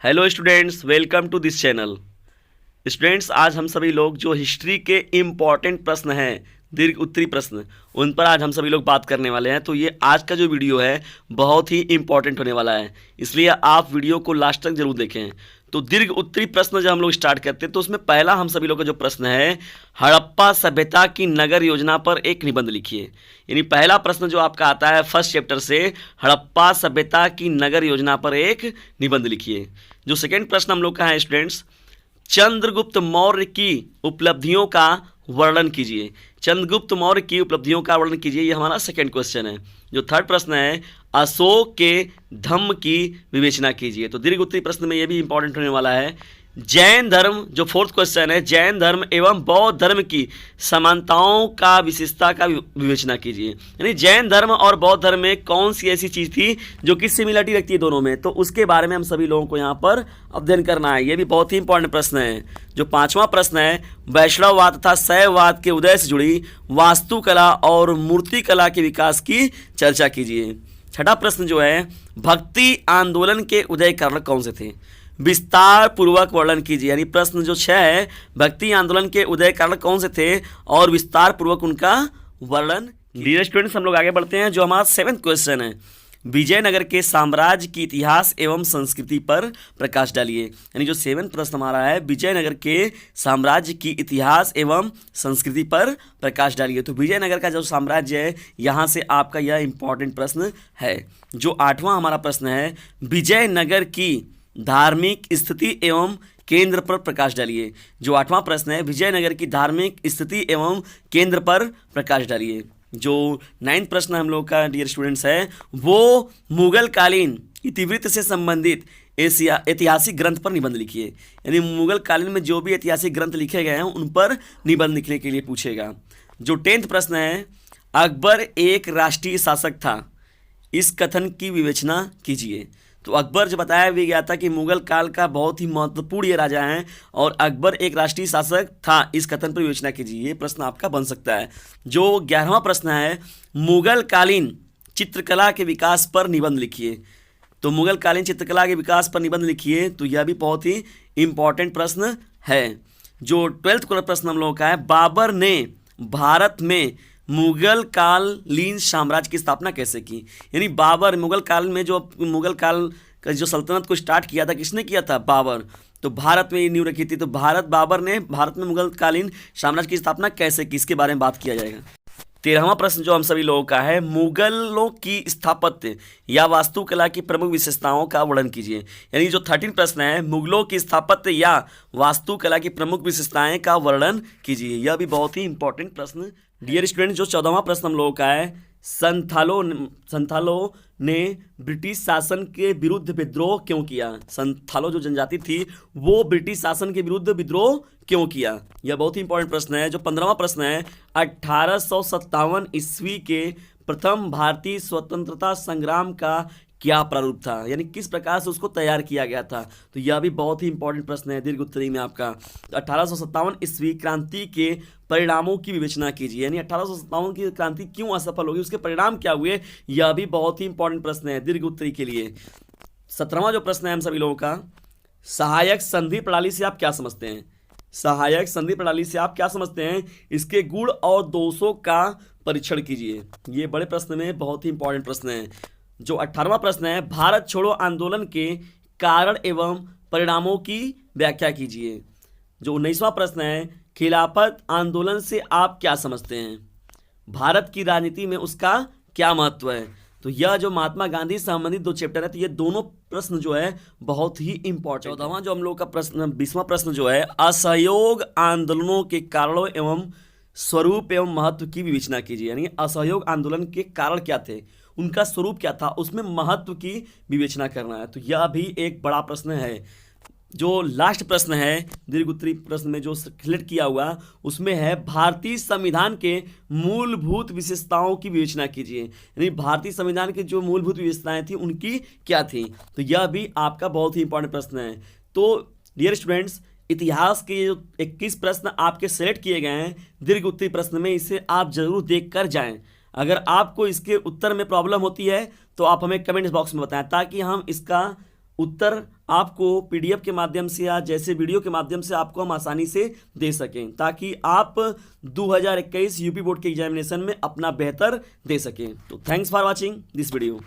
Hello students, welcome to this channel. Students, आज हम सभी लोग जो हिस्ट्री के इम्पॉर्टेंट प्रश्न हैं, दीर्घ उत्तरी प्रश्न, उन पर आज हम सभी लोग बात करने वाले हैं। तो ये आज का जो वीडियो है बहुत ही इम्पॉर्टेंट होने वाला है, इसलिए आप वीडियो को लास्ट तक जरूर देखें। तो दीर्घ उत्तरी प्रश्न जब हम लोग स्टार्ट करते हैं तो उसमें पहला हम सभी लोग का जो प्रश्न है, हड़प्पा सभ्यता की नगर योजना पर एक निबंध लिखिए। यानी पहला प्रश्न जो आपका आता है फर्स्ट चैप्टर से, हड़प्पा सभ्यता की नगर योजना पर एक निबंध लिखिए। जो सेकेंड प्रश्न हम लोग का है स्टूडेंट्स, चंद्रगुप्त मौर्य की उपलब्धियों का वर्णन कीजिए। चंद्रगुप्त मौर्य की उपलब्धियों का वर्णन कीजिए, ये हमारा सेकंड क्वेश्चन है। जो थर्ड प्रश्न है, अशोक के धम्म की विवेचना कीजिए। तो दीर्घ उत्तरी प्रश्न में ये भी इंपॉर्टेंट होने वाला है। जैन धर्म, जो फोर्थ क्वेश्चन है, जैन धर्म एवं बौद्ध धर्म की समानताओं का विशेषता का विवेचना कीजिए। यानी जैन धर्म और बौद्ध धर्म में कौन सी ऐसी चीज़ थी जो कि सिमिलरिटी रखती है दोनों में, तो उसके बारे में हम सभी लोगों को यहाँ पर अध्ययन करना है। ये भी बहुत ही इंपॉर्टेंट प्रश्न है। जो पांचवा प्रश्न है, वैष्णववाद तथा शैववाद के उदय से जुड़ी वास्तुकला और मूर्तिकला के विकास की चर्चा कीजिए। छठा प्रश्न जो है, भक्ति आंदोलन के उदय कारण कौन से थे, विस्तार पूर्वक वर्णन कीजिए। यानी प्रश्न जो 6 है, भक्ति आंदोलन के उदय कारण कौन से थे और विस्तार पूर्वक उनका वर्णन। डियर स्टूडेंट्स, हम लोग आगे बढ़ते हैं। जो हमारा 7th क्वेश्चन है, विजयनगर के साम्राज्य की इतिहास एवं संस्कृति पर प्रकाश डालिए। यानी जो 7th प्रश्न हमारा है, विजयनगर के साम्राज्य की इतिहास एवं संस्कृति पर प्रकाश डालिए। तो विजयनगर का जो साम्राज्य है, यहाँ से आपका यह इंपॉर्टेंट प्रश्न है। जो 8वां हमारा प्रश्न है, विजयनगर की धार्मिक स्थिति एवं केंद्र पर प्रकाश डालिए। जो 8वां प्रश्न है, विजयनगर की धार्मिक स्थिति एवं केंद्र पर प्रकाश डालिए। जो 9th प्रश्न हम लोग का डियर स्टूडेंट्स है, वो मुगल कालीन इतिवृत्त से संबंधित ऐतिहासिक ग्रंथ पर निबंध लिखिए। यानी मुगल कालीन में जो भी ऐतिहासिक ग्रंथ लिखे गए हैं उन पर निबंध लिखने के लिए पूछेगा। जो 10th प्रश्न है, अकबर एक राष्ट्रीय शासक था, इस कथन की विवेचना कीजिए। तो अकबर जो बताया भी गया था कि मुगल काल का बहुत ही महत्वपूर्ण ये राजा हैं और अकबर एक राष्ट्रीय शासक था, इस कथन पर विवेचना कीजिए। ये प्रश्न आपका बन सकता है। जो 11वां प्रश्न है, मुगल कालीन चित्रकला के विकास पर निबंध लिखिए। तो मुगल कालीन चित्रकला के विकास पर निबंध लिखिए। तो यह भी बहुत ही इंपॉर्टेंट प्रश्न है। जो 12th प्रश्न हम लोगों का है, बाबर ने भारत में मुगल कालीन साम्राज्य की स्थापना कैसे की। यानी बाबर मुगल काल में जो मुगल काल का जो सल्तनत को स्टार्ट किया था, किसने किया था? बाबर। तो भारत में ये नींव रखी थी। तो बाबर ने भारत में मुगल कालीन साम्राज्य की स्थापना कैसे की, इसके बारे में बात किया जाएगा। 13वां प्रश्न जो हम सभी लोगों का है, मुगलों की स्थापत्य या वास्तुकला की प्रमुख विशेषताओं का वर्णन कीजिए। यानी जो 13 प्रश्न है, मुगलों की स्थापत्य या वास्तुकला की प्रमुख विशेषताएं का वर्णन कीजिए। यह भी बहुत ही इंपॉर्टेंट प्रश्न। डियर स्टूडेंट, जो 14वां प्रश्न हम लोगों का है, संथालों ने ब्रिटिश शासन के विरुद्ध विद्रोह क्यों किया। संथालो जो जनजाति थी वो ब्रिटिश शासन के विरुद्ध विद्रोह क्यों किया, यह बहुत ही इंपॉर्टेंट प्रश्न है। जो 15वां प्रश्न है, 1857 ईस्वी के प्रथम भारतीय स्वतंत्रता संग्राम का क्या प्रारूप था, यानी किस प्रकार से उसको तैयार किया गया था। तो यह भी बहुत ही इंपॉर्टेंट प्रश्न है दीर्घ उत्तरी में आपका। 1857 ईस्वी क्रांति के परिणामों की विवेचना कीजिए। यानी 1857 की क्रांति क्यों असफल होगी, उसके परिणाम क्या हुए, यह भी बहुत ही इंपॉर्टेंट प्रश्न है दीर्घ उत्तरी के लिए। 17वां जो प्रश्न है हम सभी लोगों का, सहायक संधि प्रणाली से आप क्या समझते हैं। सहायक संधि प्रणाली से आप क्या समझते हैं, इसके गुण और दोषों का परीक्षण कीजिए। ये बड़े प्रश्न में बहुत ही इंपॉर्टेंट प्रश्न है। जो 18वां प्रश्न है, भारत छोड़ो आंदोलन के कारण एवं परिणामों की व्याख्या कीजिए। जो 19वां प्रश्न है, खिलाफत आंदोलन से आप क्या समझते हैं, भारत की राजनीति में उसका क्या महत्व है। तो यह जो महात्मा गांधी से संबंधित 2 चैप्टर है, तो ये दोनों प्रश्न जो है बहुत ही इंपॉर्टेंट। 14वां जो हम लोग का प्रश्न 20वां प्रश्न जो है, असहयोग आंदोलनों के कारणों एवं स्वरूप एवं महत्व की विवेचना कीजिए। यानी असहयोग आंदोलन के कारण क्या थे, उनका स्वरूप क्या था, उसमें महत्व की विवेचना करना है। तो यह भी एक बड़ा प्रश्न है। जो लास्ट प्रश्न है दीर्घ उत्तरी प्रश्न में जो सिलेक्ट किया हुआ, उसमें है भारतीय संविधान के मूलभूत विशेषताओं की विवेचना कीजिए। यानी भारतीय संविधान की जो मूलभूत विशेषताएं थी उनकी क्या थी। तो यह भी आपका बहुत ही इंपॉर्टेंट प्रश्न है। तो डियर स्टूडेंट्स, इतिहास के जो 21 प्रश्न आपके सेलेक्ट किए गए हैं दीर्घ उत्तरी प्रश्न में, इसे आप जरूर देख कर जाएं। अगर आपको इसके उत्तर में प्रॉब्लम होती है तो आप हमें कमेंट बॉक्स में बताएं, ताकि हम इसका उत्तर आपको पीडीएफ के माध्यम से या जैसे वीडियो के माध्यम से आपको हम आसानी से दे सकें, ताकि आप 2021 यूपी बोर्ड के एग्जामिनेशन में अपना बेहतर दे सकें। तो thanks for watching this video.